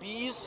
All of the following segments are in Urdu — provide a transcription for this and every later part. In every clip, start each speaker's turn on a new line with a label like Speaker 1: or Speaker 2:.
Speaker 1: 20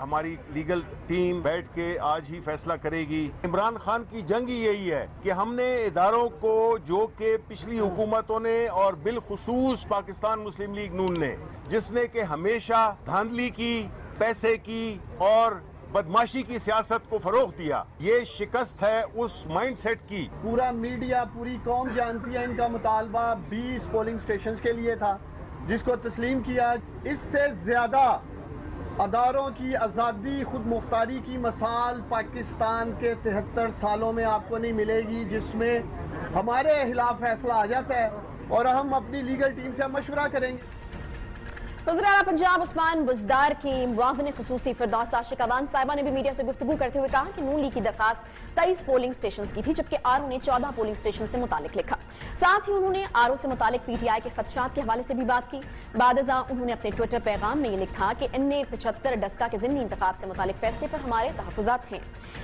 Speaker 2: ہماری لیگل ٹیم بیٹھ کے آج ہی فیصلہ کرے گی. عمران خان کی جنگ یہی ہے کہ ہم نے اداروں کو جو کہ پچھلی حکومتوں نے اور بالخصوص پاکستان مسلم لیگ نون نے جس نے کہ ہمیشہ دھاندلی کی, پیسے کی اور بدماشی کی سیاست کو فروغ دیا, یہ شکست ہے اس مائنڈ سیٹ کی.
Speaker 3: پورا میڈیا پوری قوم جانتی ہے ان کا مطالبہ 20 پولنگ سٹیشنز کے لیے تھا جس کو تسلیم کیا. اس سے زیادہ اداروں کی آزادی خود مختاری کی مثال پاکستان کے 73 سالوں میں آپ کو نہیں ملے گی جس میں ہمارے خلاف فیصلہ آ جاتا ہے اور ہم اپنی لیگل ٹیم سے مشورہ کریں گے.
Speaker 4: وزیر اعلیٰ پنجاب عثمان بزدار کی معاون خصوصی فردوس عاشق اوان صاحبہ نے بھی میڈیا سے گفتگو کرتے ہوئے کہا کہ نون لیگ کی درخواست 23 پولنگ سٹیشنز کی تھی جبکہ آر او نے 14 پولنگ سٹیشن سے متعلق لکھا. ساتھ ہی انہوں نے آر او سے متعلق پی ٹی آئی کے خدشات کے حوالے سے بھی بات کی. بعد ازاں انہوں نے اپنے ٹویٹر پیغام میں یہ لکھا کہ این اے 75 ڈسکا کے ضمنی انتخاب سے متعلق فیصلے پر ہمارے تحفظات ہیں.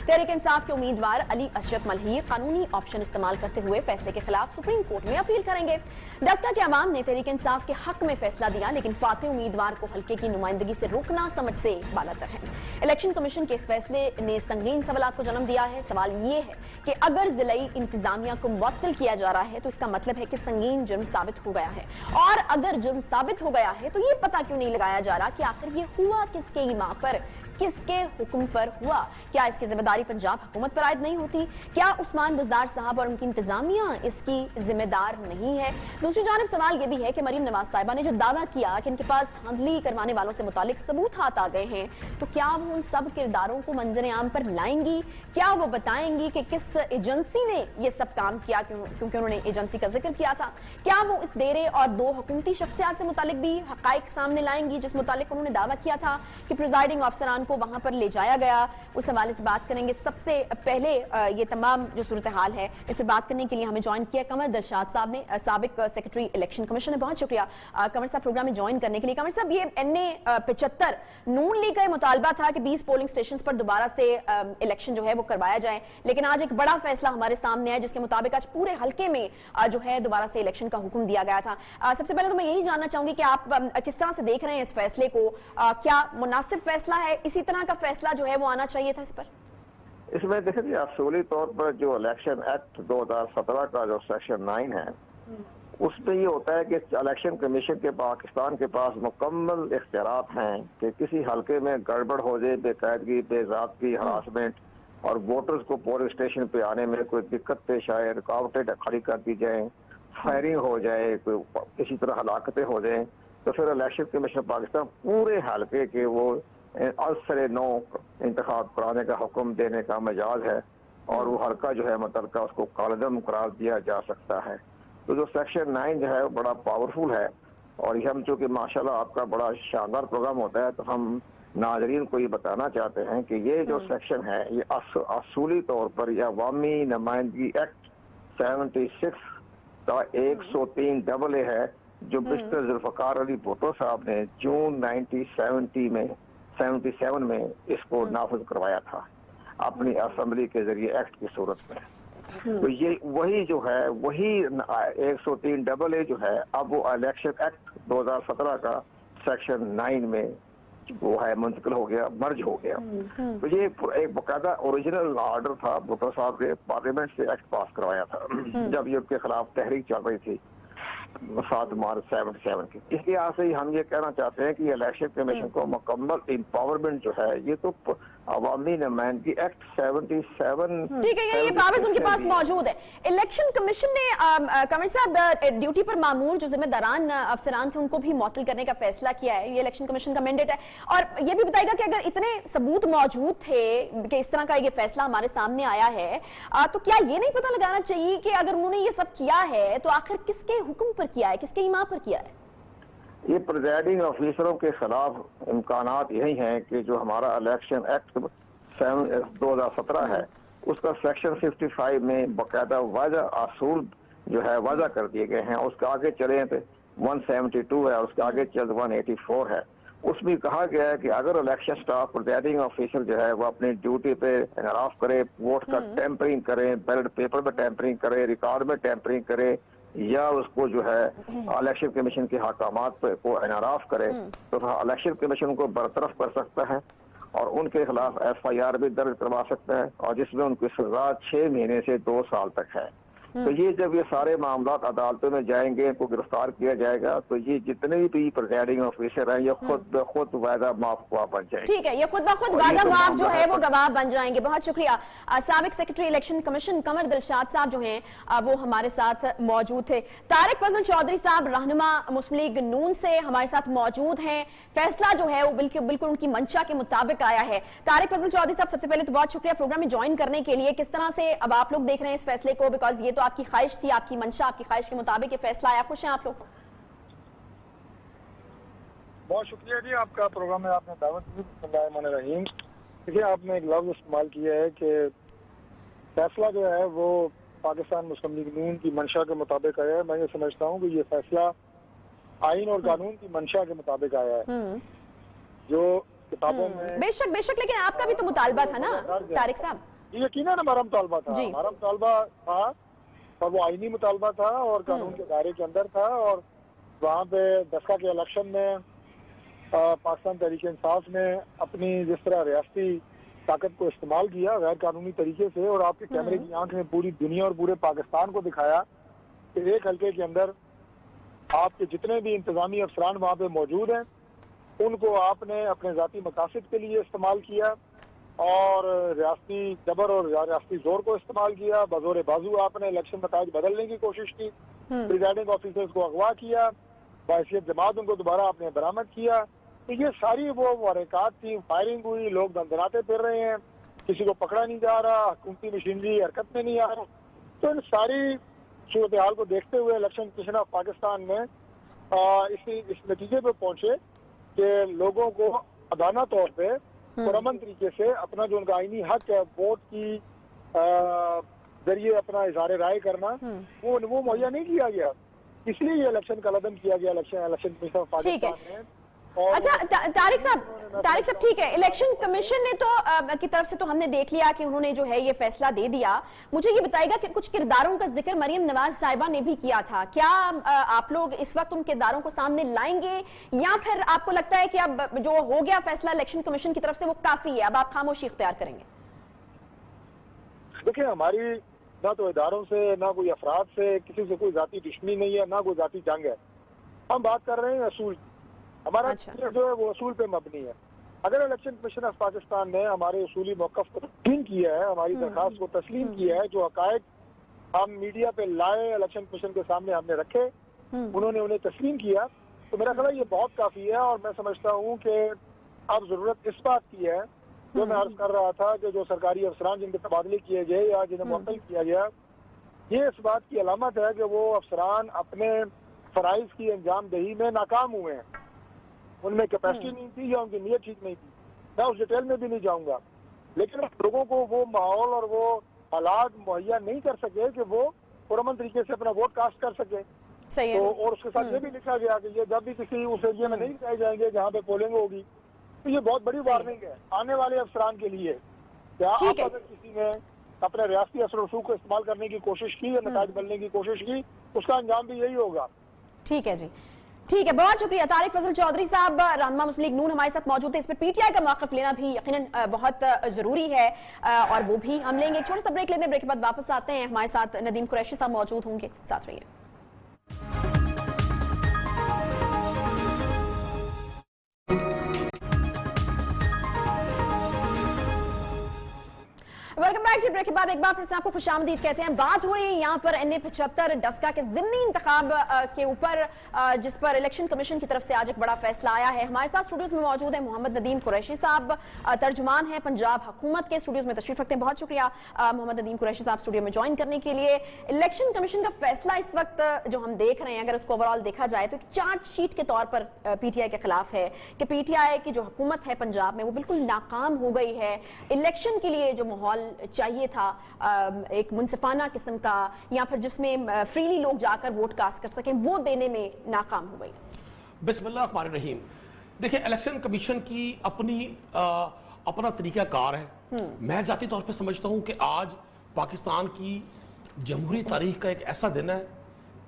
Speaker 4: تحریک انصاف کے امیدوار علی اسجد ملہی قانونی آپشن استعمال کرتے ہوئے فیصلے کے خلاف سپریم کورٹ میں اپیل کریں گے. ڈسکا کے عوام نے تحریک انصاف کے حق میں فیصلہ دیا لیکن فاتح امیدوار کو حلقے کی نمائندگی سے روکنا سمجھ سے بالاتر ہے. الیکشن کمیشن کے اس فیصلے نے سنگین سوالات کو جنم دیا ہے. سوال یہ ہے کہ اگر ضلعی انتظامیہ کو معطل کیا جا رہا ہے تو اس کا مطلب ہے کہ سنگین جرم ثابت ہو گیا ہے, اور اگر جرم ثابت ہو گیا ہے تو یہ پتہ کیوں نہیں لگایا جا رہا کہ آخر یہ ہوا کس کے ایما پر, کس کے حکم پر ہوا؟ کیا اس کی ذمہ داری پنجاب حکومت پر عائد نہیں ہوتی؟ کیا عثمان بزدار صاحب اور ان کی انتظامیہ اس کی ذمہ دار نہیں ہے؟ دوسری جانب سوال یہ بھی ہے کہ مریم نواز صاحبہ نے جو دعویٰ کیا کہ ان کے پاس دھاندلی کروانے والوں سے متعلق ثبوت ہاتھ آ گئے ہیں, تو کیا وہ ان سب کرداروں کو منظر عام پر لائیں گی؟ کیا وہ بتائیں گی کہ کس ایجنسی نے یہ سب کام کیا, کیونکہ انہوں نے ایجنسی کا ذکر کیا تھا؟ کیا وہ اس ڈیرے اور 2 حکومتی شخصیات سے متعلق بھی حقائق سامنے لائیں گی جس متعلق انہوں نے دعویٰ کیا تھا کہ پریزائڈنگ افسران کو وہاں پر لے جایا گیا؟ اس حوالے سے بات کریں گے. سب سے پہلے یہ تمام جو صورتحال ہے اس سے بات کرنے کے لیے ہمیں جوائن کیا قمر دلشاد صاحب نے, سابق سیکرٹری الیکشن کمیشن نے. بہت شکریہ قمر صاحب پروگرام میں جوائن کرنے کے لیے. قمر صاحب, یہ این اے 75 نون لیگ کا یہ مطالبہ تھا کہ 20 پولنگ سٹیشنز پر دوبارہ سے الیکشن جو ہے وہ کروایا جائے, لیکن آج ایک بڑا فیصلہ ہمارے سامنے ہے جس کے مطابق آج پورے حلقے میں جو ہے دوبارہ سے الیکشن کا حکم دیا گیا تھا. سب سے پہلے تو میں یہی جاننا چاہوں گی کہ آپ کس طرح سے دیکھ رہے ہیں اس فیصلے کو؟ کیا مناسب فیصلہ ہے؟ اسی طرح کا فیصلہ جو ہے وہ آنا چاہیے تھا اس پر؟
Speaker 5: اس میں دیکھیں جی, اصولی طور پر جو الیکشن ایکٹ 2017 کا جو سیکشن 9 ہے اس میں یہ ہوتا ہے کہ الیکشن کمیشن کے پاکستان کے پاس مکمل اختیارات ہیں کہ کسی حلقے میں گڑبڑ ہو جائے, بے قاعدگی, بے ضابطگی, ہراسمنٹ اور ووٹرز کو پولنگ اسٹیشن پہ آنے میں کوئی دقت پیش آئے, رکاوٹیں کھڑی کر دی جائیں, فائرنگ ہو جائے, کوئی کسی طرح ہلاکتیں ہو جائیں, تو پھر الیکشن کمیشن پاکستان پورے حلقے کے وہ اثر نو انتخاب کرانے کا حکم دینے کا مجاز ہے اور وہ حلقہ جو ہے متعلقہ اس کو کالعدم قرار دیا جا سکتا ہے. تو جو سیکشن 9 جو ہے وہ بڑا پاورفل ہے, اور یہ ہم چونکہ ماشاءاللہ آپ کا بڑا شاندار پروگرام ہوتا ہے تو ہم ناظرین کو یہ بتانا چاہتے ہیں کہ یہ جو سیکشن ہے یہ اصولی طور پر یہ عوامی نمائندگی ایکٹ 76 کا 103 AA ہے جو مسٹر ذوالفقار علی بھٹو صاحب نے جون 1977 میں اس کو نافذ کروایا تھا اپنی اسمبلی کے ذریعے ایکٹ کی صورت میں. تو یہ وہی جو ہے وہی 103 AA جو ہے اب وہ الیکشن ایکٹ 2017 کا سیکشن 9 میں وہ ہے منتقل ہو گیا, مرج ہو گیا. تو یہ ایک باقاعدہ اوریجنل آرڈر تھا بھٹو صاحب کے, پارلیمنٹ سے ایکٹ پاس کروایا تھا جب یہ ان کے خلاف تحریک چل رہی تھی 7 مارچ 77 کی. اس لحاظ سے ہم یہ کہنا چاہتے ہیں کہ الیکشن کمیشن کو مکمل امپاورمنٹ جو ہے یہ تو عوامی نمائندگی ایکٹ 77
Speaker 4: ٹھیک ہے, یہ کاغذ ان کے پاس موجود ہے. الیکشن کمیشن نے قمر صاحب ڈیوٹی پر معمور جو ذمہ داران افسران تھے ان کو بھی معطل کرنے کا فیصلہ کیا ہے. یہ الیکشن کمیشن کا مینڈیٹ ہے, اور یہ بھی بتائے گا کہ اگر اتنے ثبوت موجود تھے کہ اس طرح کا یہ فیصلہ ہمارے سامنے آیا ہے تو کیا یہ نہیں پتہ لگانا چاہیے کہ اگر انہوں نے یہ سب کیا ہے تو آخر کس کے حکم پر کیا ہے, کس کے ایما پر کیا ہے؟
Speaker 5: یہ پریزائڈنگ آفیسروں کے خلاف امکانات یہی ہیں کہ جو ہمارا الیکشن ایکٹ 2017 ہے اس کا سیکشن 55 میں باقاعدہ واضح اصول جو ہے واضح کر دیے گئے ہیں. اس کے آگے چلے تو 172 ہے اور اس کے آگے چل 184 ہے. اس میں کہا گیا ہے کہ اگر الیکشن سٹاف پریزائڈنگ آفیسر جو ہے وہ اپنی ڈیوٹی پہ انحراف کرے, ووٹ کا ٹیمپرنگ کرے, بیلٹ پیپر میں ٹیمپرنگ کرے, ریکارڈ میں ٹیمپرنگ کرے, یا اس کو جو ہے الیکشن کمیشن کے حکامات کو انحراف کرے تو الیکشن کمیشن کو برطرف کر سکتا ہے اور ان کے خلاف FIR بھی درج کروا سکتا ہے، اور جس میں ان کی سزا 6 مہینے سے 2 سال تک ہے۔ تو یہ جب یہ سارے معاملات عدالتوں میں جائیں گے، ان کو گرفتار کیا جائے گا، تو یہ جتنے بھی پریزائڈنگ آفیسر ہیں یہ خود بخود وعدہ معاف گواہ بن جائیں گے۔
Speaker 4: ٹھیک ہے، یہ خود بخود وعدہ معاف جو ہے وہ گواہ بن جائیں گے۔ بہت شکریہ۔ سابق secretary election commission Qamar Dilshad صاحب جو ہیں وہ ہمارے ساتھ موجود تھے۔ طارق فضل چودھری صاحب رہنما مسلم لیگ نون سے ہمارے ساتھ موجود ہیں۔ فیصلہ جو ہے وہ بالکل ان کی منشا کے مطابق آیا ہے۔ طارق فضل چودھری صاحب، سب سے پہلے تو بہت شکریہ پروگرام میں جوائن کرنے کے لیے۔ کس طرح سے اب آپ لوگ دیکھ رہے ہیں اس فیصلے کو؟ بیکاز یہ تو آپ کی خواہش تھی، آپ کی منشا، آپ کی خواہش کے مطابق یہ فیصلہ آیا، خوش ہیں آپ لوگ؟
Speaker 6: بہت شکریہ جی، آپ کا پروگرام میں آپ نے دعوت دی۔ بسم اللہ الرحمن الرحیم۔ دیکھیے، آپ نے ایک لفظ استعمال کیا ہے کہ فیصلہ جو ہے وہ پاکستان مسلم لیگ نون کی منشا کے مطابق آیا ہے۔ میں یہ سمجھتا ہوں کہ یہ فیصلہ آئین اور قانون کی منشا کے مطابق آیا ہے، جو کتابوں میں
Speaker 4: بے شک، لیکن آپ کا بھی تو مطالبہ تھا نا طارق صاحب؟
Speaker 6: یقیناً ہمارا مطالبہ تھا، ہمارا مطالبہ تھا، اور وہ آئینی مطالبہ تھا اور قانون کے دائرے کے اندر تھا۔ اور وہاں پہ دسکا کے الیکشن میں پاکستان تحریک انصاف نے اپنی جس طرح ریاستی طاقت کو استعمال کیا غیر قانونی طریقے سے، اور آپ کے کیمرے کی آنکھ نے پوری دنیا اور پورے پاکستان کو دکھایا کہ ایک حلقے کے اندر آپ کے جتنے بھی انتظامی افسران وہاں پہ موجود ہیں ان کو آپ نے اپنے ذاتی مقاصد کے لیے استعمال کیا، اور ریاستی جبر اور ریاستی زور کو استعمال کیا۔ بزور بازو آپ نے الیکشن نتائج بدلنے کی کوشش کی، پریزائڈنگ آفیسرز کو اغوا کیا، بحیثیت جماعت ان کو دوبارہ آپ نے برآمد کیا۔ تو یہ ساری وہ حرکات تھی، فائرنگ ہوئی، لوگ دندناتے پھر رہے ہیں، کسی کو پکڑا نہیں جا رہا، حکومتی مشینری حرکت میں نہیں آ رہا۔ تو ان ساری صورتحال کو دیکھتے ہوئے الیکشن کمیشن آف پاکستان نے اس نتیجے پہ پہنچے کہ لوگوں کو ادانہ طور پہ پرامن طریقے سے اپنا جو ان کا آئینی حق ہے ووٹ کی ذریعے اپنا اظہار رائے کرنا، وہ مہیا نہیں کیا گیا، اس لیے یہ الیکشن کا عدم کیا گیا الیکشن کمیشن آف پاکستان نے۔
Speaker 4: اچھا طارق صاحب ٹھیک ہے، الیکشن کمیشن نے تو کی طرف سے تو ہم نے دیکھ لیا کہ انہوں نے جو ہے یہ فیصلہ دے دیا۔ مجھے یہ بتائے گا کہ کچھ کرداروں کا ذکر مریم نواز صاحبہ نے بھی کیا تھا، کیا آپ لوگ اس وقت ان کرداروں کو سامنے لائیں گے، یا پھر آپ کو لگتا ہے کہ اب جو ہو گیا فیصلہ الیکشن کمیشن کی طرف سے وہ کافی ہے، اب آپ خاموشی اختیار کریں گے؟
Speaker 6: دیکھیں، ہماری نہ تو اداروں سے نہ کوئی افراد سے کسی سے کوئی ذاتی دشمنی نہیں ہے، نہ کوئی ذاتی جنگ ہے۔ ہم بات کر رہے ہیں اصول، ہمارا جو ہے وہ اصول پہ مبنی ہے۔ اگر الیکشن کمیشن آف پاکستان نے ہمارے اصولی موقف کو تسلیم کیا ہے، ہماری درخواست کو تسلیم کیا ہے، جو حقائق ہم میڈیا پہ لائے الیکشن کمیشن کے سامنے ہم نے رکھے، انہوں نے انہیں تسلیم کیا، تو میرا خیال ہے یہ بہت کافی ہے۔ اور میں سمجھتا ہوں کہ اب ضرورت اس بات کی ہے جو میں عرض کر رہا تھا کہ جو سرکاری افسران جن کے تبادلے کیے گئے یا جنہیں معطل کیا گیا، یہ اس بات کی علامت ہے کہ وہ افسران اپنے فرائض کی انجام دہی میں ناکام ہوئے ہیں، ان میں کیپیسٹی نہیں تھی یا ان کی نیت ٹھیک نہیں تھی۔ میں اس ڈیٹیل میں بھی نہیں جاؤں گا، لیکن لوگوں کو وہ ماحول اور وہ حالات مہیا نہیں کر سکے کہ وہ پرامن طریقے سے اپنا ووٹ کاسٹ کر سکے۔ تو اور اس کے ساتھ یہ بھی لکھا گیا کہ یہ جب بھی کسی اس ایریا میں نہیں بتائے جائیں گے جہاں پہ پولنگ ہوگی، تو یہ بہت بڑی وارننگ ہے آنے والے افسران کے لیے کہ آپ اگر کسی نے اپنے ریاستی اثر و رسوخ کو استعمال کرنے کی کوشش کی یا نتائج بدلنے کی کوشش کی، اس کا انجام بھی یہی ہوگا۔
Speaker 4: ٹھیک ہے جی، ٹھیک ہے، بہت شکریہ۔ طارق فضل چودھری صاحب رہنما مسلم لیگ نون ہمارے ساتھ موجود ہے، اس پر پی ٹی آئی کا موقف لینا بھی یقیناً بہت ضروری ہے، اور وہ بھی ہم لیں گے۔ ایک چھوٹا سا بریک لیتے ہیں، بریک کے بعد واپس آتے ہیں، ہمارے ساتھ ندیم قریشی صاحب موجود ہوں گے، ساتھ رہیے۔ ویلکم بیک جی، بریک کے بعد ایک بار پھر سے آپ کو خوش آمدید کہتے ہیں۔ بات ہو رہی ہے یہاں پر NA-75 ڈسکا کے ضمنی انتخاب کے اوپر، جس پر الیکشن کمیشن کی طرف سے آج ایک بڑا فیصلہ آیا ہے۔ ہمارے ساتھ اسٹوڈیوز میں موجود ہیں محمد ندیم قریشی صاحب، ترجمان ہیں پنجاب حکومت کے، اسٹوڈیوز میں تشریف رکھتے ہیں۔ بہت شکریہ محمد ندیم قریشی صاحب اسٹوڈیو میں جوائن کرنے کے لیے۔ الیکشن کمیشن کا فیصلہ اس وقت جو ہم دیکھ رہے ہیں، اگر اس کو اوورآل دیکھا جائے تو ایک چارج شیٹ کے طور پر پی ٹی آئی کے خلاف ہے کہ پی ٹی آئی کی جو حکومت ہے پنجاب میں وہ بالکل ناکام ہو گئی ہے، الیکشن کے لیے جو ماحول چاہیے تھا ایک منصفانہ قسم کا، یا پھر جس میں فریلی لوگ جا کر ووٹ کاسٹ کر سکیں، وہ دینے میں ناکام ہو گئی۔
Speaker 7: بسم اللہ الرحمن الرحیم۔ دیکھیں، الیکشن کمیشن کی اپنا طریقہ کار ہے۔ میں ذاتی طور پہ سمجھتا ہوں کہ آج پاکستان کی جمہوری تاریخ کا ایک ایسا دن ہے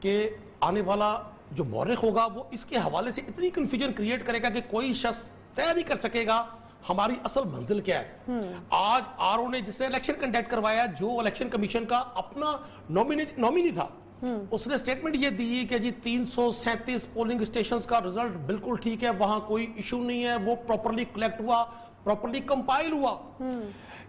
Speaker 7: کہ آنے والا جو مورخ ہوگا وہ اس کے حوالے سے اتنی کنفیوژن کریٹ کرے گا کہ کوئی شخص طے نہیں کر سکے گا ہماری اصل منزل کیا ہے. آج آر او نے جس نے الیکشن کنڈکٹ کروایا, جو الیکشن کمیشن کا اپنا نومینی تھا, اس نے سٹیٹمنٹ یہ دی کہ جی 337 پولنگ اسٹیشنز کا رزلٹ بالکل ٹھیک ہے, وہاں کوئی ایشو نہیں ہے, وہ پراپرلی کلیکٹ ہوا, پراپرلی کمپائل ہوا.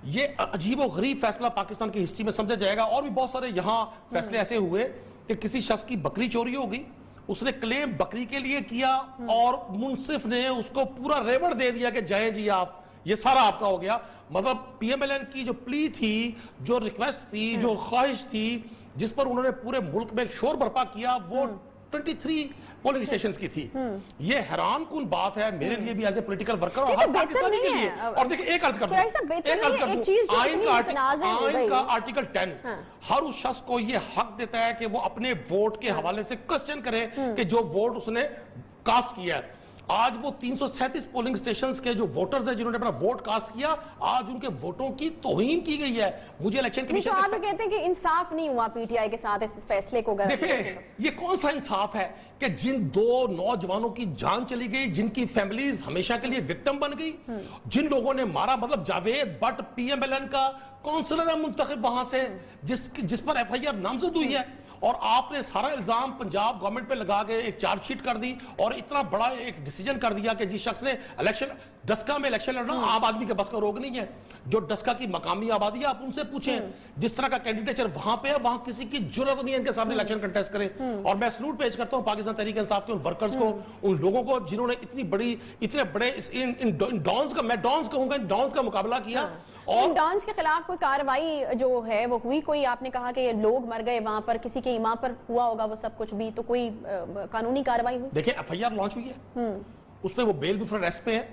Speaker 7: یہ عجیب و غریب فیصلہ پاکستان کی ہسٹری میں سمجھا جائے گا. اور بھی بہت سارے یہاں فیصلے ایسے ہوئے کہ کسی شخص کی بکری چوری ہو گئی, اس نے کلیم بکری کے لیے کیا اور منصف نے اس کو پورا ریوڑ دے دیا کہ جائیں جی آپ, یہ سارا آپ کا ہو گیا. مطلب پی ایم ایل این کی جو پلی تھی, جو ریکویسٹ تھی, جو خواہش تھی, جس پر انہوں نے پورے ملک میں شور برپا کیا, وہ 23 پولنگ اسٹیشنز کی تھی. یہ حیران کن بات ہے میرے لیے بھی ایز اے پولیٹیکل ورکر اور ہر پاکستانی کے لیے. اور دیکھیں ایک عرض کر دوں, آئین کا آرٹیکل 10 ہر اس شخص کو یہ حق دیتا ہے کہ وہ اپنے ووٹ کے حوالے سے کوسچن کرے کہ جو ووٹ اس نے کاسٹ کیا ہے. آج وہ 337 پولنگ اسٹیشنز کے جو ووٹرز ہیں جنہوں نے اپنا ووٹ کاسٹ کیا, آج ان کے ووٹوں کی توہین کی گئی ہے. مجھے الیکشن کمیشن
Speaker 4: آپ کہتے ہیں کہ انصاف نہیں ہوا پی ٹی آئی کے ساتھ اس فیصلے کو.
Speaker 7: دیکھیں یہ کون سا انصاف ہے کہ جن 2 نوجوانوں کی جان چلی گئی, جن کی فیملیز ہمیشہ کے لیے وکٹم بن گئی, جن لوگوں نے مارا, مطلب Javed Butt P M L N کا کونسلر ہے منتخب وہاں سے, جس پر ایف آئی آر نامزد ہوئی ہے, اور آپ نے سارا الزام پنجاب گورنمنٹ پہ لگا کے ایک چارج شیٹ کر دی اور اتنا بڑا ایک ڈیسیجن کر دیا کہ جس شخص نے الیکشن ڈسکا میں الیکشن لڑنا عام آدمی کے بس کا روگ نہیں ہے. جو ڈسکا کی مقامی آبادی ہے آپ ان سے پوچھیں, جس طرح کا کینڈیڈیچر وہاں پہ ہے, وہاں کسی کی جرات نہیں ہے ان کے سامنے الیکشن کنٹیسٹ کرے. اور میں سلوٹ پیش کرتا ہوں پاکستان تحریک انصاف کے ان ورکرز کو, ان لوگوں کو جنہوں نے اتنے بڑے ڈانس کا, میں ڈانس کہوں گا, ڈانس کا مقابلہ کیا.
Speaker 4: اور ڈانس کے خلاف کوئی کارروائی جو ہے وہ ہوئی؟ کوئی آپ نے کہا کہ لوگ مر گئے وہاں پر, کسی کے ایمان پر ہوا ہوگا وہ سب کچھ بھی, تو کوئی قانونی کارروائی ہوئی؟
Speaker 7: دیکھیں ایف آئی آر لانچ ہوئی ہے, اس میں وہ بیل بفور اریسٹ پہ ہے.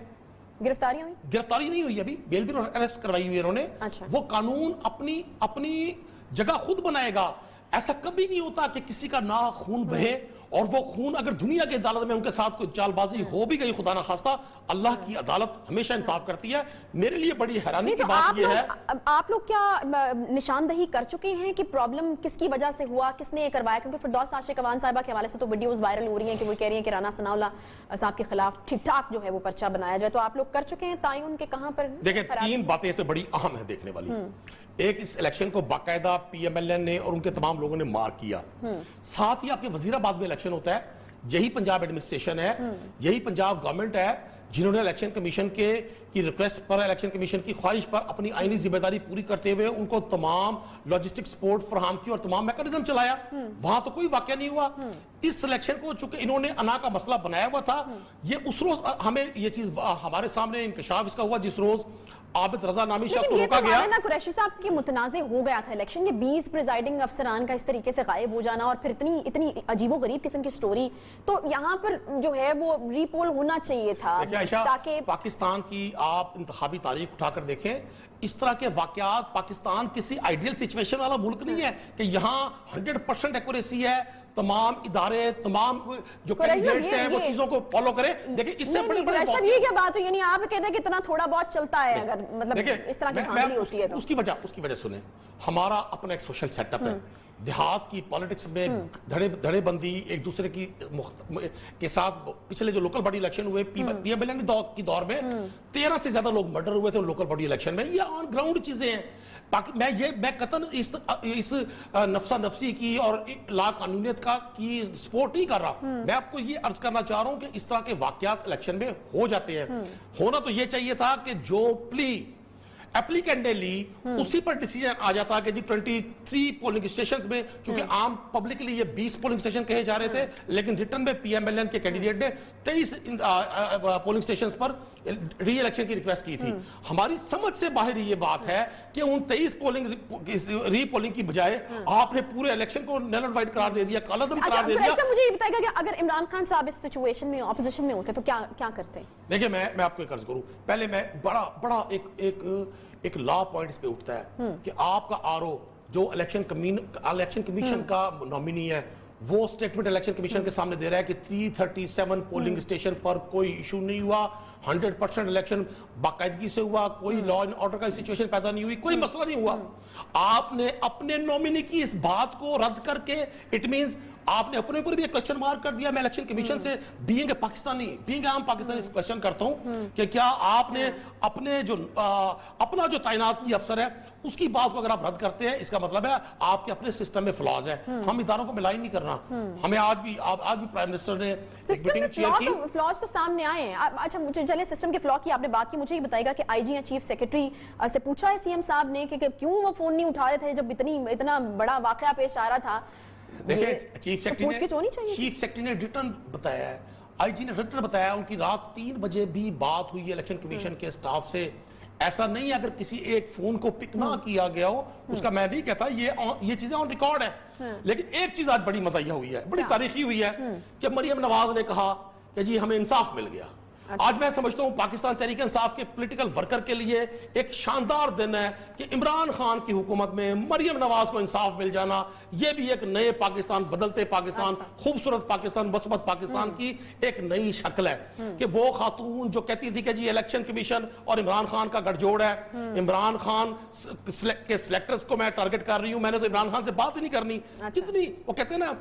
Speaker 4: گرفتاریاں ہوئی؟
Speaker 7: گرفتاری نہیں ہوئی ابھی, بیل بفور اریسٹ کروائی ہوئی انہوں نے. وہ قانون اپنی جگہ خود بنائے گا. ایسا کبھی نہیں ہوتا کہ کسی کا نہ خون بہے, اور وہ خون اگر دنیا کی عدالت میں ان کے ساتھ کوئی چال بازی ہو بھی گئی خدا نخواستہ, اللہ کی عدالت ہمیشہ انصاف کرتی ہے. میرے لیے بڑی حیرانی کی بات یہ ہے,
Speaker 4: آپ لوگ کیا نشاندہی کر چکے ہیں کہ پرابلم کس کی وجہ سے ہوا, کس نے یہ کروایا؟ کیونکہ فردوس عاشق اوان صاحبہ کے حوالے سے تو ویڈیوز وائرل ہو رہی ہیں کہ وہ کہہ رہی ہیں کہ رانا ثناءاللہ صاحب کے خلاف ٹھیک ٹھاک جو ہے وہ پرچہ بنایا جائے. تو آپ لوگ کر چکے ہیں تعین کے کہاں پر؟
Speaker 7: دیکھیں 3 باتیں اس میں بڑی اہم ہیں دیکھنے والی. ایک, اس الیکشن کو باقاعدہ پی ایم ایل این نے اور ان کے تمام لوگوں نے مارک کیا. ساتھ ہی آپ کے وزیر آباد میں الیکشن ہوتا ہے, یہی پنجاب ایڈمنسٹریشن ہے, یہی پنجاب گورنمنٹ ہے جنہوں نے الیکشن کمیشن کی ریکویسٹ پر, الیکشن کمیشن کی خواہش پر اپنی آئینی ذمہ داری پوری کرتے ہوئے ان کو تمام لاجسٹک سپورٹ فراہم کی اور تمام میکانزم چلایا. وہاں تو کوئی واقعہ نہیں ہوا. اس الیکشن کو چونکہ انہوں نے انا کا مسئلہ بنایا ہوا تھا, یہ اس روز ہمیں یہ چیز ہمارے سامنے انکشاف اس کا ہوا جس روز عابد رضا نامی شخص کو روکا گیا.
Speaker 4: لیکن قریشی صاحب کی متنازع ہو گیا تھا الیکشن, یہ 20 پریزائڈنگ افسران کا اس طریقے سے غائب ہو جانا اور پھر اتنی عجیب و غریب قسم کی سٹوری, تو یہاں پر جو ہے وہ ری پول ہونا چاہیے تھا.
Speaker 7: تاکہ پاکستان کی آپ انتخابی تاریخ اٹھا کر دیکھیں, اس طرح کے واقعات, پاکستان کسی آئیڈیل سچویشن والا ملک نہیں ہے کہ یہاں 100% ایکوریسی ہے, تمام ادارے, تمام جو کینڈیڈیٹس ہیں وہ چیزوں کو فالو کریں. دیکھیں اس سے بڑے
Speaker 4: یہ کیا بات ہے, یعنی آپ کہتے ہیں کہ اتنا تھوڑا بہت چلتا ہے اگر مطلب اس طرح کی دھاندلی ہوتی ہے تو
Speaker 7: اس کی وجہ سنیں, ہمارا اپنا ایک سوشل سیٹ اپ ہے. دیہات کی پالیٹکس میں دھڑے بندی ایک دوسرے کے ساتھ, پچھلے جو لوکل باڈی الیکشن ہوئے پی ایم ایل این کی دور میں 13 سے زیادہ لوگ مرڈر ہوئے تھے لوکل باڈی الیکشن میں. یہ آن گراؤنڈ چیزیں ہیں. میں قطعاً اس نفسا نفسی کی اور لا قانونیت کی سپورٹ نہیں کر رہا. میں آپ کو یہ عرض کرنا چاہ رہا ہوں کہ اس طرح کے واقعات الیکشن میں ہو جاتے ہیں. ہونا تو یہ چاہیے تھا کہ جو پلی اپلیکینٹ نے لی اسی پر ڈیسیجن آ جاتا کہ جی 23 پولنگ اسٹیشنز میں, چونکہ عام پبلک کے لیے یہ 20 پولنگ اسٹیشن کہے جا رہے تھے, لیکن ریٹرن میں پی ایم ایل این کے کینڈیڈیٹ نے 23 پولنگ اسٹیشنز پر ری الیکشن کی ریکویسٹ کی تھی. ہماری سمجھ سے باہر یہ بات ہے کہ ان 23 ری پولنگ کی بجائے آپ نے پورے الیکشن کو نل اینڈ وائٹ قرار دے دیا, کالعدم قرار دے دیا.
Speaker 4: مجھے یہ بتائے گا کہ اگر عمران خان صاحب اس سچویشن میں اپوزیشن میں ہوتے تو کیا کرتے ہیں؟
Speaker 7: دیکھیں میں آپ کو ایک عرض کروں, پہلے میں بڑا ایک لا پوائنٹ اس پہ اٹھتا ہے کہ آپ کا آر او جو الیکشن کمیشن کا نومینی ہے, وہ سٹیٹمنٹ الیکشن کمیشن کے سامنے دے رہا ہے کہ 337 پولنگ اسٹیشن پر کوئی ایشو نہیں ہوا, 100% الیکشن باقاعدگی سے ہوا, کوئی لا اینڈ آرڈر کا سچویشن پیدا نہیں ہوئی, کوئی مسئلہ نہیں ہوا. آپ نے اپنے نومینی کی اس بات کو رد کر کے اٹ مینز آپ نے اپنے اوپر بھی ایک کوشچن مارک کر دیا. میں الیکشن کمیشن سے بینگ اے پاکستانی, بینگ عام پاکستانی کوشچن کرتا ہوں کہ کیا آپ نے اپنے جو اپنا جو تعینات کی افسر ہے اس کی بات کو اگر آپ رد کرتے ہیں, اس کا مطلب ہے آپ کے اپنے سسٹم میں فلاز ہے. ہم اداروں کو ملائی نہیں کرنا. ہمیں آج بھی پرائم منسٹر نے
Speaker 4: فلاز تو سامنے آئے ہیں. اچھا مجھے چلے سسٹم کے فلا کی آپ نے بات کی, مجھے یہ بتائے گا کہ آئی جی یا چیف سیکرٹری سے پوچھا ہے سی ایم صاحب نے کہ کیوں وہ فون نہیں اٹھا رہے تھے جب اتنا بڑا واقعہ پیش آ رہا تھا؟
Speaker 7: دیکھیں چیف سیکرٹری نے ریٹرن بتایا ہے, آئی جی نے ریٹرن بتایا, ان کی رات 3 بجے بھی بات ہوئی ہے الیکشن کمیشن کے سٹاف سے. ایسا نہیں ہے اگر کسی ایک فون کو پک نہ کیا گیا ہو, اس کا میں نہیں کہتا, یہ چیزیں آن ریکارڈ ہیں. لیکن ایک چیز آج بڑی مزاحیہ ہوئی ہے, بڑی تاریخی ہوئی ہے کہ مریم نواز نے کہا کہ جی ہمیں انصاف مل گیا. آج میں سمجھتا ہوں پاکستان تحریک انصاف کے پولیٹیکل ورکر کے لیے ایک شاندار دن ہے کہ عمران خان کی حکومت میں مریم نواز کو انصاف مل جانا, یہ بھی ایک نئے پاکستان, بدلتے پاکستان, خوبصورت پاکستان, مثبت پاکستان کی ایک نئی شکل ہے. کہ وہ خاتون جو کہتی تھی کہ جی الیکشن کمیشن اور عمران خان کا گٹھ جوڑ ہے, عمران خان کے سلیکٹرز کو میں ٹارگٹ کر رہی ہوں, میں نے تو عمران خان سے بات ہی نہیں کرنی. جتنی وہ کہتے ہیں نا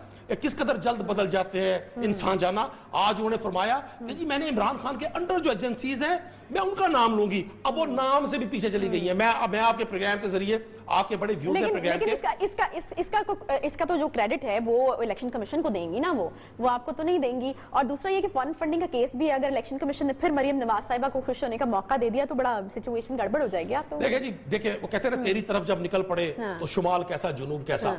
Speaker 7: کس قدر جلد بدل جاتے ہیں انسان جانا. آج انہوں نے فرمایا کہ جی میں نے عمران خان کے انڈر جو ایجنسیز ہیں میں ان کا نام لوں گی. اب وہ نام سے بھی پیچھے چلی گئی ہیں. میں آپ کے پروگرام کے ذریعے, آپ کے بڑے ویوز ہیں پروگرام کے,
Speaker 4: لیکن اس کا تو جو کریڈٹ ہے وہ الیکشن کمیشن کو دیں گی نا, وہ آپ کو تو نہیں دیں گی. اور دوسرا یہ کہ فنڈ فنڈنگ کا کیس بھی ہے, اگر الیکشن کمیشن نے پھر مریم نواز صاحبہ کو خوش ہونے کا موقع دے دیا تو بڑا سچویشن گڑبڑ ہو جائے گی. آپ
Speaker 7: دیکھیں جی, دیکھیں وہ کہتے ہیں تیری طرف جب نکل پڑے تو شمال کیسا جنوب کیسا.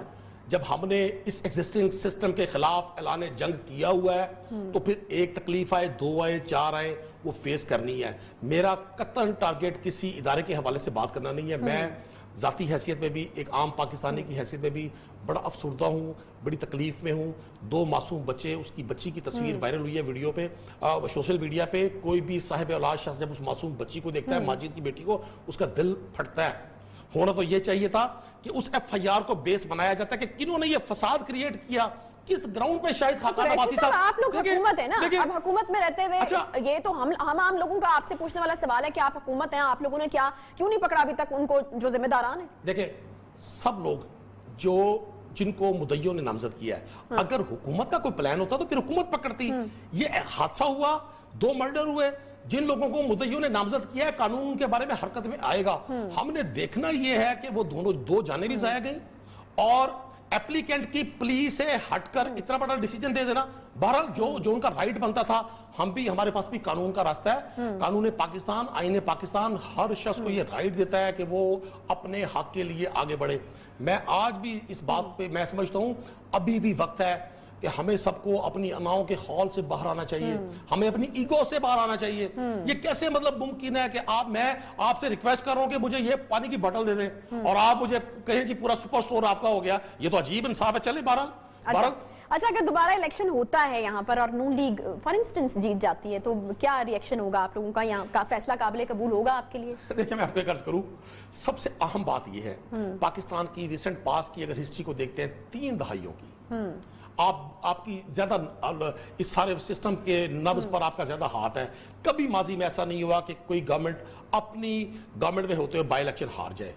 Speaker 7: جب ہم نے اس ایگزسٹنگ سسٹم کے خلاف اعلان جنگ کیا ہوا ہے تو پھر ایک تکلیف آئے, 2 آئے, 4 آئے, وہ فیس کرنی ہے. میرا قطعاً ٹارگٹ کسی ادارے کے حوالے سے بات کرنا نہیں ہے. میں ذاتی حیثیت میں بھی, ایک عام پاکستانی کی حیثیت میں بھی بڑا افسردہ ہوں, بڑی تکلیف میں ہوں. 2 معصوم بچے, اس کی بچی کی تصویر وائرل ہوئی ہے ویڈیو پہ, سوشل میڈیا پہ. کوئی بھی صاحب اولاد شخص جب اس معصوم بچی کو دیکھتا ہے, ماجد کی بیٹی کو, اس کا دل پھٹتا ہے. ہونا تو یہ چاہیے تھا کہ اس ایف آئی آر کو بیس بنایا جاتا ہے کہ کنہوں نے یہ فساد کریٹ کیا, کس گراؤنڈ پہ. شاہد خاقان عباسی صاحب,
Speaker 4: آپ لوگ حکومت ہے نا, اب حکومت میں رہتے ہوئے یہ تو ہم عام لوگوں کا آپ سے پوچھنے والا سوال ہے کہ آپ حکومت ہیں, آپ لوگوں نے کیوں نہیں پکڑا ابھی تک ان کو جو ذمہ داران ہیں؟
Speaker 7: دیکھیں سب لوگ جن کو مدعیوں نے نامزد کیا ہے, اگر حکومت کا کوئی پلان ہوتا تو پھر حکومت پکڑتی. یہ حادثہ ہوا, 2 مرڈر ہوئے, جن لوگوں کو مدعیوں نے نامزد کیا ہے قانون کے بارے میں حرکت میں آئے گا. ہم نے دیکھنا یہ ہے کہ وہ دو جانبی ضائع گئی اور اپلیکینٹ کی پلی سے ہٹ کر اتنا بڑا ڈیسیجن دے دینا. بہرحال جو ان کا رائٹ بنتا تھا, ہمارے پاس بھی قانون کا راستہ ہے. قانون پاکستان, آئین پاکستان ہر شخص کو یہ رائٹ دیتا ہے کہ وہ اپنے حق کے لیے آگے بڑھے. میں آج بھی اس بات پہ میں سمجھتا ہوں ابھی بھی وقت ہے کہ ہمیں سب کو اپنی اناؤں کے خول سے باہر آنا چاہیے, ہمیں اپنی ایگو سے باہر آنا چاہیے. یہ کیسے مطلب ممکن ہے کہ میں آپ سے ریکویسٹ کر رہا ہوں کہ مجھے یہ پانی کی بوتل دے دیں اور آپ مجھے کہیں جی پورا سپر سٹور آپ کا ہو گیا. یہ تو عجیب انصاف ہے. چلے بہرحال
Speaker 4: اچھا اگر دوبارہ الیکشن ہوتا ہے یہاں پر اور نون لیگ فار انسٹنس جیت جاتی ہے تو کیا ری ایکشن ہوگا آپ لوگوں کا؟ یہاں کا فیصلہ قابل قبول ہوگا آپ کے لیے؟
Speaker 7: دیکھیں میں آپ کو عرض کروں, سب سے اہم بات یہ ہے پاکستان کی ریسنٹ پاس کی اگر ہسٹری کو دیکھتے ہیں 3 دہائیوں کی, آپ کی زیادہ اس سارے سسٹم کے نبض پر آپ کا زیادہ ہاتھ ہے. کبھی ماضی میں ایسا نہیں ہوا کہ کوئی گورنمنٹ اپنی گورنمنٹ میں ہوتے ہوئے بائی الیکشن ہار جائے.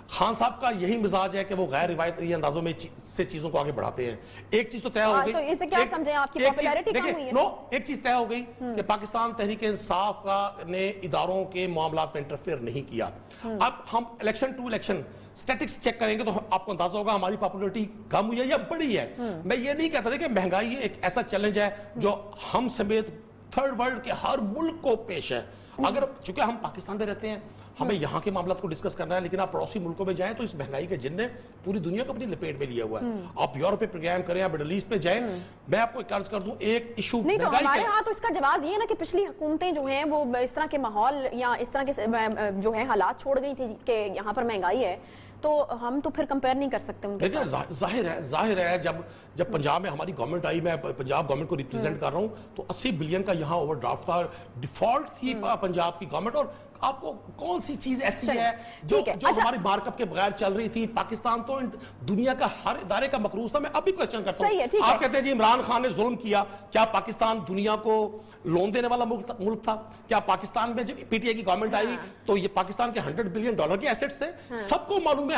Speaker 7: خان صاحب کا یہی مزاج ہے کہ وہ غیر روایتی اندازوں میں سے چیزوں کو آگے بڑھاتے ہیں. ایک چیز تو طے ہو گئی,
Speaker 4: تو اسے کیا سمجھیں آپ کی پاپولیرٹی کم ہوئی ہے؟
Speaker 7: ایک چیز طے ہو گئی کہ پاکستان تحریک انصاف نے اداروں کے معاملات میں انٹرفیئر نہیں کیا. اب ہم election to election statistics check کریں گے تو آپ کو اندازہ ہوگا ہماری پاپولیرٹی کم ہوئی ہے یا بڑی ہے. میں یہ نہیں کہتا تھا کہ مہنگائی ایک ایسا چیلنج ہے جو ہم سمیت تھرڈ ورلڈ کے ہر ملک کو پیش ہے. اگر چونکہ ہم پاکستان میں رہتے ہیں ہمیں یہاں کے معاملات کو ڈسکس کرنا ہے, لیکن آپ پڑوسی ملکوں میں جائیں تو اس مہنگائی کے جن نے پوری دنیا کو اپنی لپیٹ میں لیا ہوا ہے. آپ یورپ پہ پروگرام کریں, آپ مڈل ایسٹ پہ جائیں. میں آپ کو ایک عرض کر دوں, ایک ایشو
Speaker 4: نہیں تو ہمارے ہاں تو اس کا جواز یہ ہے نا کہ پچھلی حکومتیں جو ہیں وہ اس طرح کے ماحول یا اس طرح کے جو ہیں حالات چھوڑ گئی تھی کہ یہاں پر مہنگائی ہے, تو ہم تو پھر کمپیئر نہیں کر سکتے ان کے ساتھ.
Speaker 7: ظاہر ہے جب پنجاب میں ہماری گورنمنٹ آئی, میں پنجاب گورنمنٹ کو ریپرزینٹ کر رہا ہوں, تو 80 بلین کا یہاں اوور ڈرافٹ تھا, ڈیفالٹ تھی پنجاب کی گورنمنٹ. اور آپ کو کون سی چیز ایسی ہے جو ہماری مارک اپ کے بغیر چل رہی تھی؟ پاکستان تو دنیا کا ہر ادارے کا مقروض تھا. میں اب بھی کوشچن کرتا ہوں, آپ کہتے ہیں جی عمران خان نے ظلم کیا, کیا پاکستان دنیا کو لون دینے والا ملک تھا؟ کیا پاکستان میں جب پی ٹی آئی کی گورنمنٹ آئی تو یہ پاکستان کے $100 بلین کے ایسٹس تھے؟ سب کو معلوم ہے.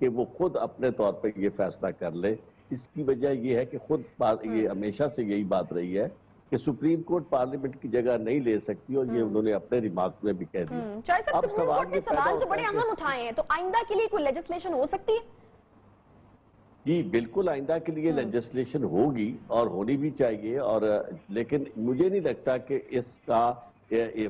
Speaker 8: کہ وہ خود اپنے طور پہ یہ فیصلہ کر لے. اس کی وجہ یہ ہے کہ خود یہ ہمیشہ سے یہی بات رہی ہے کہ سپریم کورٹ پارلیمنٹ کی جگہ نہیں لے سکتی, اور یہ انہوں نے اپنے ریمارک میں بھی کہہ دیا.
Speaker 4: چوہدری صاحب, سپریم کورٹ نے سوال تو بڑے اہم اٹھائے ہیں, تو آئندہ کے لیے کوئی لیجسلیشن ہو سکتی ہے؟
Speaker 8: جی بالکل, آئندہ کے لیے لیجسلیشن ہوگی اور ہونی بھی چاہیے, اور لیکن مجھے نہیں لگتا کہ اس کا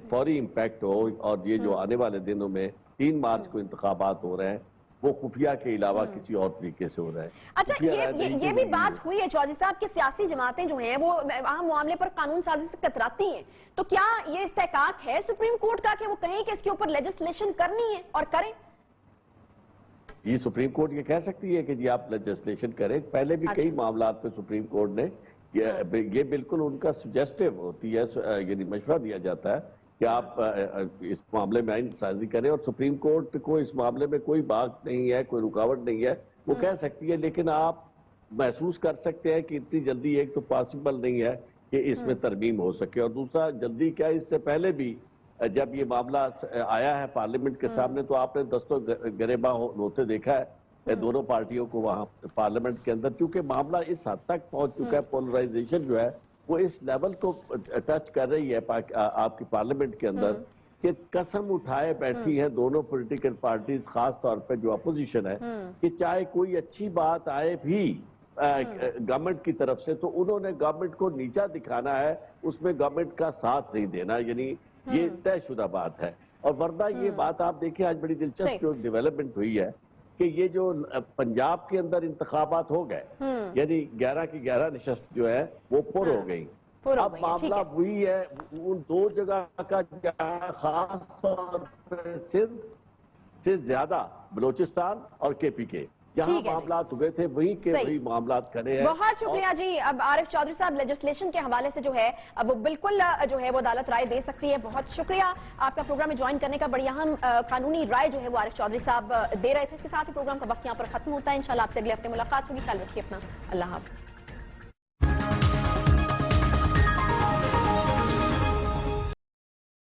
Speaker 8: فوری امپیکٹ ہو, اور یہ جو آنے والے دنوں میں 3 مارچ کو انتخابات ہو رہے ہیں وہ خفیہ کے علاوہ کسی اور طریقے سے ہو رہا ہے.
Speaker 4: اچھا, یہ بھی بات ہوئی ہے چودھری صاحب کہ سیاسی جماعتیں جو ہیں وہ اہم معاملے پر قانون سازی سے کتراتی ہیں, تو کیا یہ استحقاق ہے سپریم کورٹ کا کہ وہ کہیں کہ اس کے اوپر لیجسلیشن کرنی ہے اور کریں؟
Speaker 8: جی سپریم کورٹ یہ کہہ سکتی ہے کہ جی آپ لیجسلیشن کریں. پہلے بھی کئی معاملات پہ سپریم کورٹ نے یہ بالکل ان کا سجیسٹیو ہوتی ہے, یعنی مشورہ دیا جاتا ہے کہ آپ اس معاملے میں آئین سازی کریں, اور سپریم کورٹ کو اس معاملے میں کوئی بات نہیں ہے, کوئی رکاوٹ نہیں ہے, وہ کہہ سکتی ہے. لیکن آپ محسوس کر سکتے ہیں کہ اتنی جلدی ایک تو پاسبل نہیں ہے کہ اس میں ترمیم ہو سکے, اور دوسرا جلدی کیا, اس سے پہلے بھی جب یہ معاملہ آیا ہے پارلیمنٹ کے سامنے تو آپ نے دست و گریباں ہوتے دیکھا ہے دونوں پارٹیوں کو وہاں پارلیمنٹ کے اندر, کیونکہ معاملہ اس حد تک پہنچ چکا ہے, پولرائزیشن جو ہے وہ اس لیول کو ٹچ کر رہی ہے آپ کی پارلیمنٹ کے اندر کہ قسم اٹھائے بیٹھی ہیں دونوں پولیٹیکل پارٹیز, خاص طور پہ جو اپوزیشن ہے, کہ چاہے کوئی اچھی بات آئے بھی گورنمنٹ کی طرف سے تو انہوں نے گورنمنٹ کو نیچا دکھانا ہے, اس میں گورنمنٹ کا ساتھ نہیں دینا, یعنی یہ طے شدہ بات ہے. اور ورنہ یہ بات آپ دیکھیں آج بڑی دلچسپ جو ڈیولپمنٹ ہوئی ہے کہ یہ جو پنجاب کے اندر انتخابات ہو گئے, یعنی 11 کی 11 نشست جو ہے وہ پر ہو گئی. اب معاملہ وہی ہے ان 2 جگہ کا, خاص طور پر سندھ سے زیادہ بلوچستان اور کے, جہاں معاملات ہوئے تھے وہیں کے وہی معاملات کھڑے ہیں.
Speaker 4: بہت شکریہ جی. اب عارف چودھری صاحب لیجسلیشن کے حوالے سے جو ہے اب وہ بالکل جو ہے وہ عدالت رائے دے سکتی ہے. بہت شکریہ آپ کا پروگرام میں جوائن کرنے کا. بڑی اہم قانونی رائے جو ہے وہ عارف چودھری صاحب دے رہے تھے. اس کے ساتھ ہی پروگرام کا وقت یہاں پر ختم ہوتا ہے. انشاءاللہ آپ سے اگلے ہفتے ملاقات ہوگی. خیال رکھیے اپنا. اللہ حافظ.